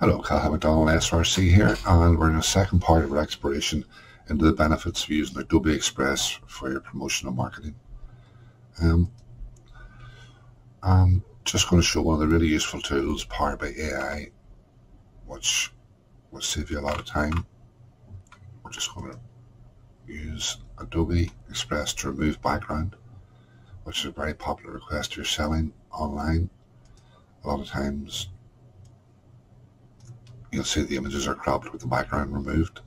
Hello, Cathal SRC here, and we're in the second part of our exploration into the benefits of using Adobe Express for your promotional marketing. I'm just going to show one of the really useful tools powered by AI, which will save you a lot of time. We're just going to use Adobe Express to remove background, which is a very popular request you're selling online. A lot of times you'll see the images are cropped with the background removed.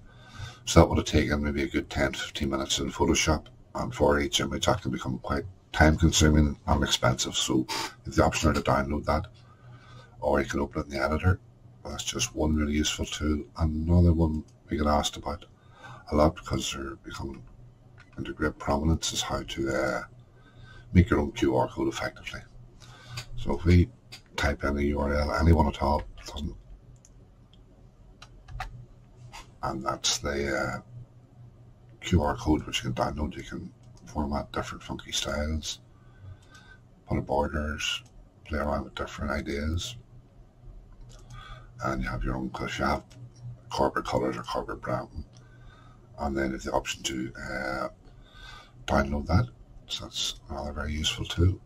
So that would have taken maybe a good 10-15 minutes in Photoshop, and for each image that can become quite time consuming and expensive. So if the option are to download that, or you can open it in the editor. That's just one really useful tool. Another one we get asked about a lot because they're becoming into great prominence is how to make your own QR code effectively. So if we type in a URL, anyone at all, and that's the QR code which you can download. You can format different funky styles, put a borders, play around with different ideas, and you have your own, because you have corporate colors or corporate branding, and then you have the option to download that. So that's another very useful tool.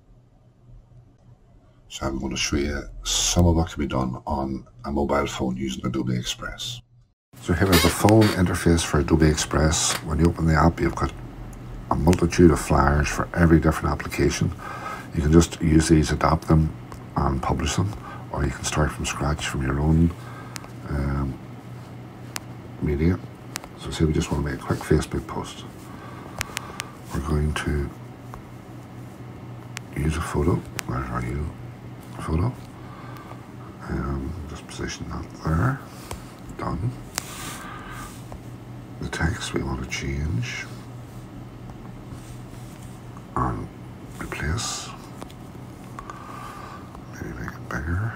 So I'm going to show you some of what can be done on a mobile phone using Adobe Express. So here is the phone interface for Adobe Express. When you open the app, you've got a multitude of flyers for every different application. You can just use these, adapt them, and publish them, or you can start from scratch from your own media. So say we just want to make a quick Facebook post. We're going to use a photo. There's our new photo. Just position that there. Done. The text we want to change and replace. Maybe make it bigger.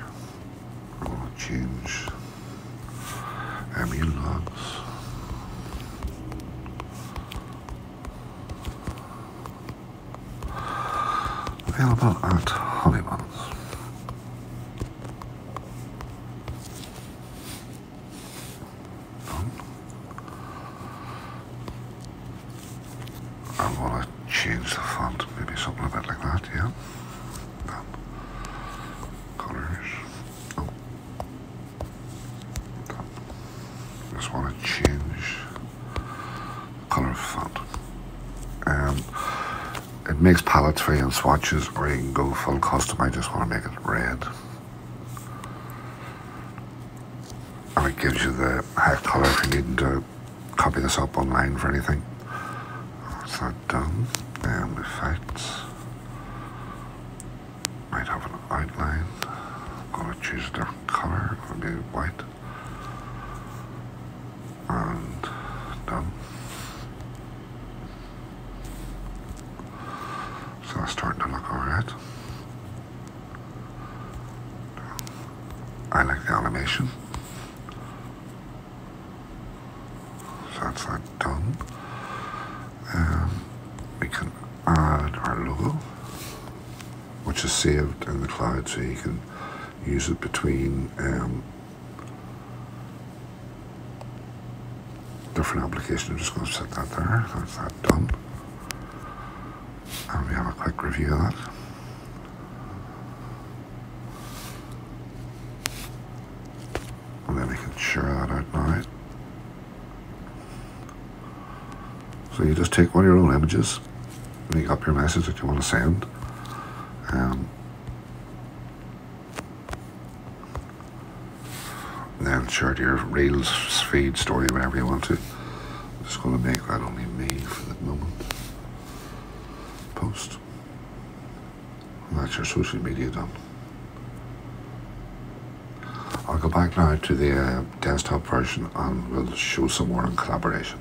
I want to change immune logs. Available at Honeybuns. I want to change the font, maybe something a bit like that, yeah. Done. Colors. Oh. Done. Just want to change the color of font. It makes palettes for you and swatches, or you can go full custom. I just want to make it red. And it gives you the heck color if you're needing to copy this up online for anything. That's that done. Effects. Might have an outline. I'm going to choose a different color. Going to be white. And done. So that's starting to look alright. I like the animation. So that's that done. We can add our logo, which is saved in the cloud, so you can use it between different applications. I'm just going to set that there. That's that done. And we have a quick review of that. And then we can share that out now. So you just take one of your own images, make up your message that you want to send. Then share to your Reels, feed, story, whatever you want to. I'm just going to make that only me for the moment. Post. And that's your social media done. I'll go back now to the desktop version and we'll show some more on collaboration.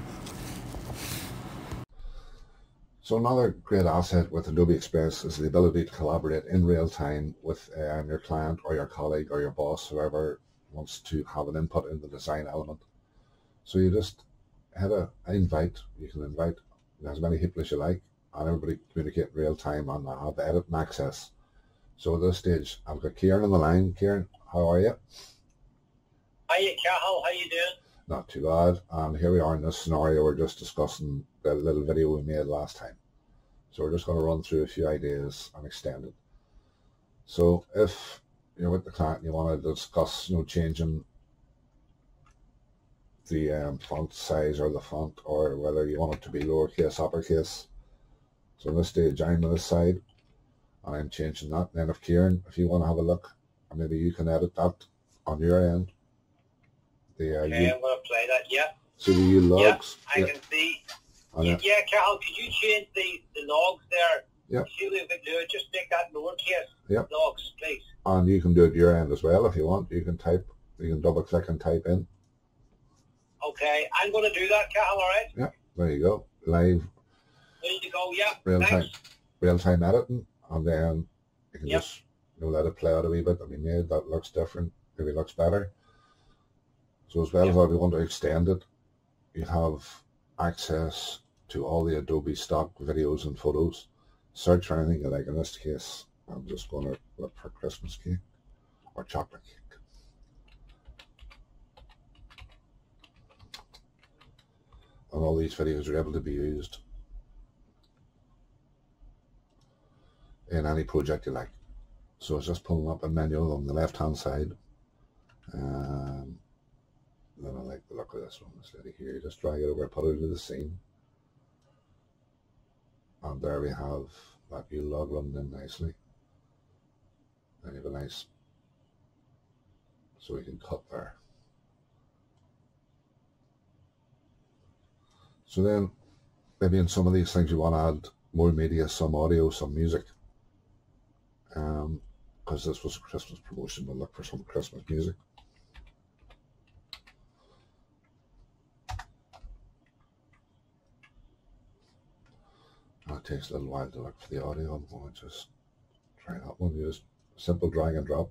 So another great asset with Adobe Express is the ability to collaborate in real time with your client or your colleague or your boss, whoever wants to have an input in the design element. So you just hit an invite. You can invite as many people as you like, and everybody communicate in real time and have edit and access. So at this stage, I've got Kieran on the line. Kieran, how are you? Hiya, Cathal. How you doing? Not too bad. And here we are in this scenario. We're just discussing the little video we made last time. So we're just going to run through a few ideas and extend it. So if you're with the client and you want to discuss, changing the font size or the font, or whether you want it to be lowercase, uppercase. So in this stage, I'm on this side, and I'm changing that. And then if Kieran, if you want to have a look, and maybe you can edit that on your end. Okay, I'm going to play that, yeah. So the U logs. Yeah, I can see. Yeah, Cathal, could you change the logs there? Yeah. See what we can do. Just make that lowercase logs, please. And you can do it your end as well if you want. You can double click and type in. Okay, I'm going to do that, Cathal, all right? Yeah, there you go. Live. Ready to go, yeah. Real time editing, and then you can just let it play out a wee bit that we made. That looks different, maybe looks better. So as well as if we want to extend it, you have access to all the Adobe stock videos and photos. Search for anything you like. In this case, I'm just going to look for Christmas cake or chocolate cake. And all these videos are able to be used in any project you like. So it's just pulling up a menu on the left hand side. Then I like the look of this one, this lady here. Just drag it over, put it into the scene. And there we have that U log running in nicely. And you have a nice, so we can cut there. So then, maybe in some of these things you want to add more media, some audio, some music. Because this was a Christmas promotion, we'll look for some Christmas music. It takes a little while to look for the audio. I'm going to just try that one. Use simple drag and drop.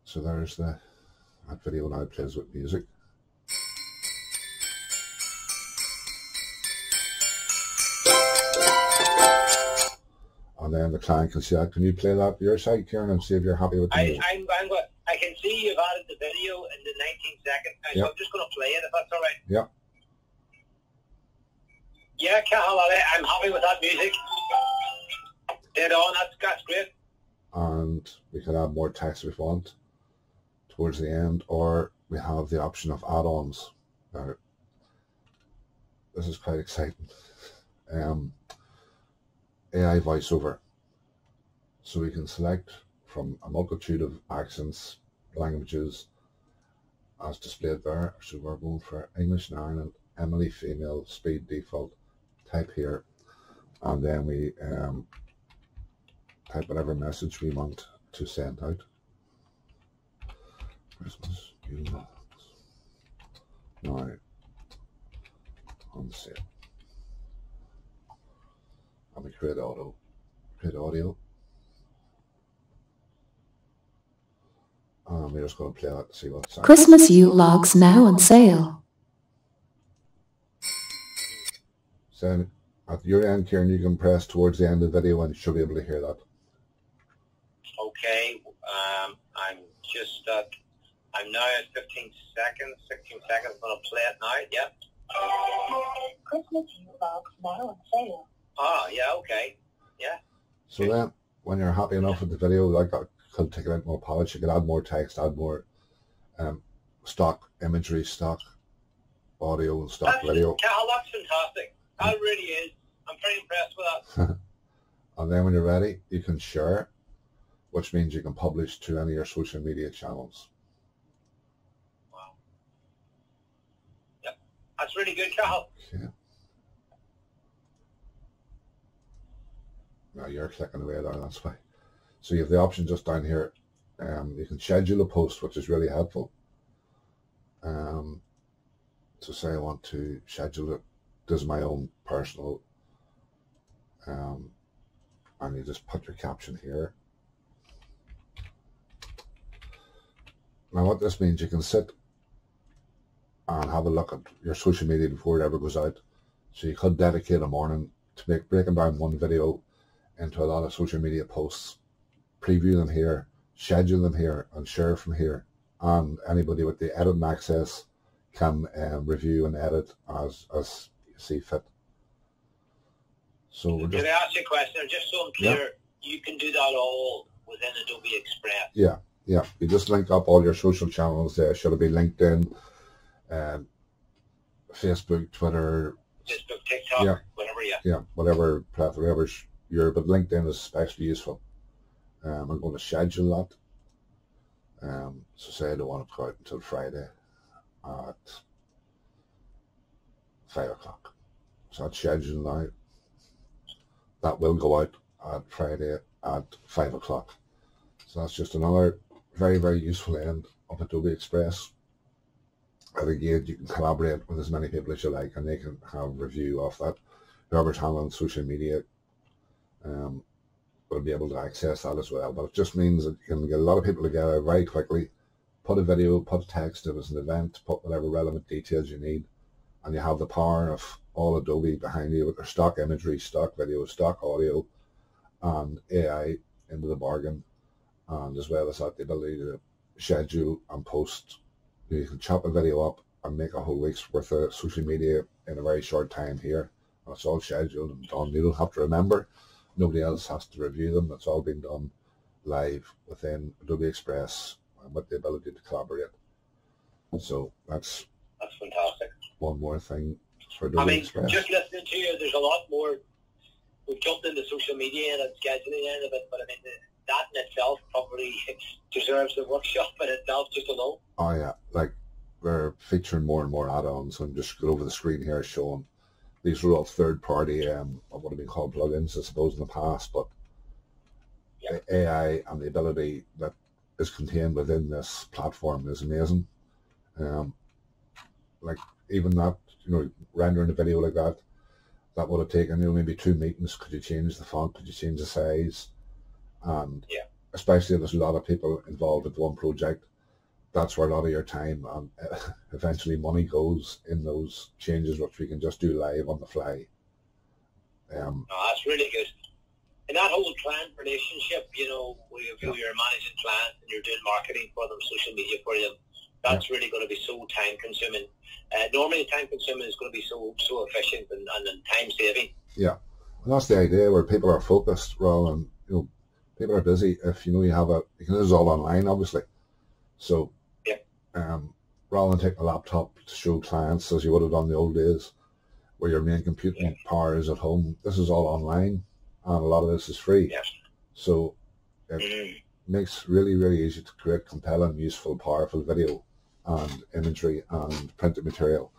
So there's that video now plays with music. And then the client can see that. Can you play that your side, Kieran, and see if you're happy with the music? I can see you've added the video in the 19 seconds. So I'm just going to play it if that's all right. Yeah. Yeah, Cathal, I'm happy with that music. Dead on, that's great. And we can add more text if we want towards the end, or we have the option of add-ons. Now, this is quite exciting. AI Voiceover. So we can select from a multitude of accents, languages, as displayed there. So we're going for English in Ireland, Emily female, speed default. Type here, and then we type whatever message we want to send out. Christmas, now on sale. And we create audio. And we're just going to play that to see what it sounds. Christmas U logs now on sale. So at your end, Kieran, you can press towards the end of the video and you should be able to hear that. Okay, I'm now at 16 seconds, I'm going to play it now, yeah. Christmas U logs now on sale. Ah, yeah, okay, yeah. So then, when you're happy enough with the video, like that, could take it out more polish, you could add more text, add more stock imagery, stock audio, and stock video. Cathal, that's fantastic. That really is. I'm pretty impressed with that. And then when you're ready, you can share, which means you can publish to any of your social media channels. Wow. Yep. That's really good, Cathal. Okay. Now you're clicking away there, that's why. So you have the option just down here. You can schedule a post, which is really helpful. So say I want to schedule it. This is my own personal, and you just put your caption here. Now what this means, you can sit and have a look at your social media before it ever goes out. So you could dedicate a morning to breaking down one video into a lot of social media posts, preview them here, schedule them here, and share from here. and anybody with the editing access can review and edit as you see fit. So we're just... Can I ask you a question? Just so I'm clear, you can do that all within Adobe Express. Yeah. You just link up all your social channels there. Should it be LinkedIn, Facebook, Twitter, TikTok, whatever. whatever but LinkedIn is especially useful. I'm going to schedule that. So say I don't want it to go out until Friday at 5 o'clock. So that's scheduled now. That will go out at Friday at 5 o'clock. So that's just another very, very useful end of Adobe Express. And again, you can collaborate with as many people as you like, and they can have review of that. Whoever's handling social media will be able to access that as well. But it just means that you can get a lot of people together very quickly, put a video, put text if it's an event, put whatever relevant details you need, and you have the power of all Adobe behind you with their stock imagery, stock video, stock audio, and AI into the bargain. And as well as that, the ability to schedule and post. You can chop a video up and make a whole week's worth of social media in a very short time here. And it's all scheduled and done. You don't have to remember. Nobody else has to review them. It's all been done live within Adobe Express and with the ability to collaborate. So that's fantastic. One more thing for Adobe Express. Just listening to you, there's a lot more. We've jumped into social media and scheduling end of it, but I mean, that in itself probably deserves a workshop in itself just alone. Oh yeah, like we're featuring more and more add-ons. I'm just going over the screen here showing these are all third-party what have been called plugins, I suppose, in the past, but the AI and the ability that is contained within this platform is amazing. Like even that, rendering a video like that would have taken maybe 2 meetings. Could you change the font? Could you change the size? And especially if there's a lot of people involved with one project, that's where a lot of your time and eventually money goes in those changes, which we can just do live on the fly. That's really good. And that whole client relationship, where you're managing clients and you're doing marketing for them, social media for them, that's really going to be so time consuming. Normally time consuming is going to be so efficient and time saving. Yeah, and that's the idea, where people are focused rather than, people are busy. If you have you can do this all online, obviously. So, rather than taking a laptop to show clients as you would have done in the old days, where your main computing power is at home, this is all online, and a lot of this is free. Yes. So, it makes really, really easy to create compelling, useful, powerful video and imagery and printed material.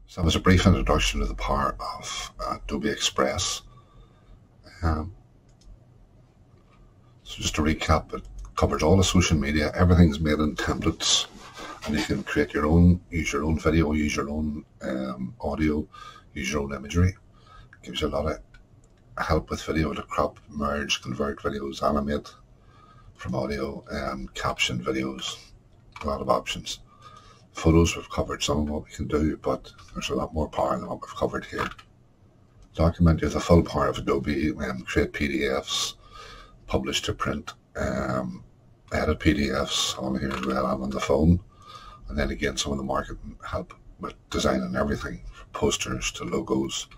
So that was a brief introduction to the power of Adobe Express. So just to recap, it covers all the social media. Everything's made in templates, and you can create your own, use your own video, use your own audio, use your own imagery. It gives you a lot of help with video to crop, merge, convert videos, animate from audio, caption videos, a lot of options. Photos, we've covered some of what we can do, but there's a lot more power than what we've covered here. Document, you have the full power of Adobe, create PDFs, publish to print, edit PDFs on here as well and on the phone. And then again, some of the marketing help with designing everything, from posters to logos,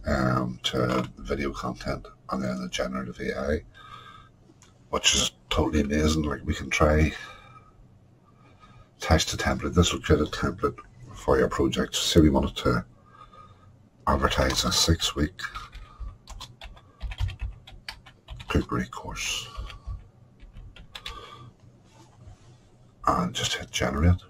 to video content, and then the generative AI, which is totally amazing. Like, we can try text to template. This will create a template for your project. Say we wanted to advertise a 6-week cookery course, and just hit generate,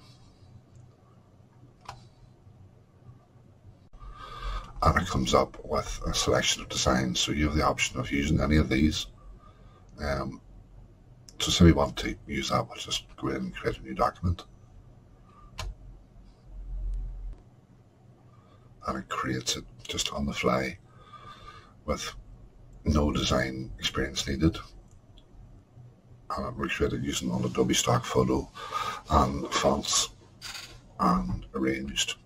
and it comes up with a selection of designs. So you have the option of using any of these. So say we want to use that, we'll just go in and create a new document, and it creates it just on the fly with no design experience needed. And it was created using all Adobe stock photo and fonts and arranged.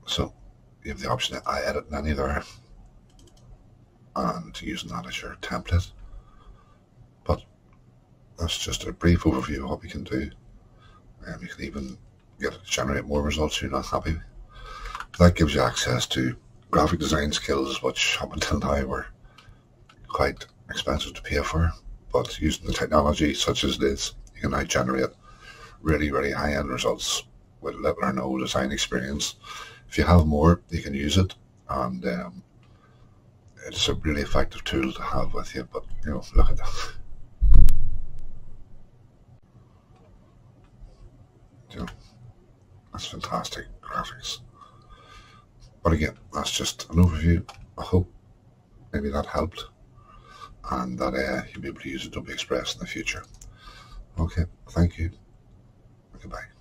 So you have the option to edit any there and using that as your template. But that's just a brief overview of what we can do. You can even get it to generate more results if you're not happy. But that gives you access to graphic design skills, which up until now were quite expensive to pay for. But using the technology such as this, you can now generate really, really high-end results with little or no design experience. If you have more, you can use it, and it's a really effective tool to have with you. But look at that. That's fantastic graphics. But again, that's just an overview. I hope maybe that helped, and that you'll be able to use Adobe Express in the future. Okay, thank you. Goodbye.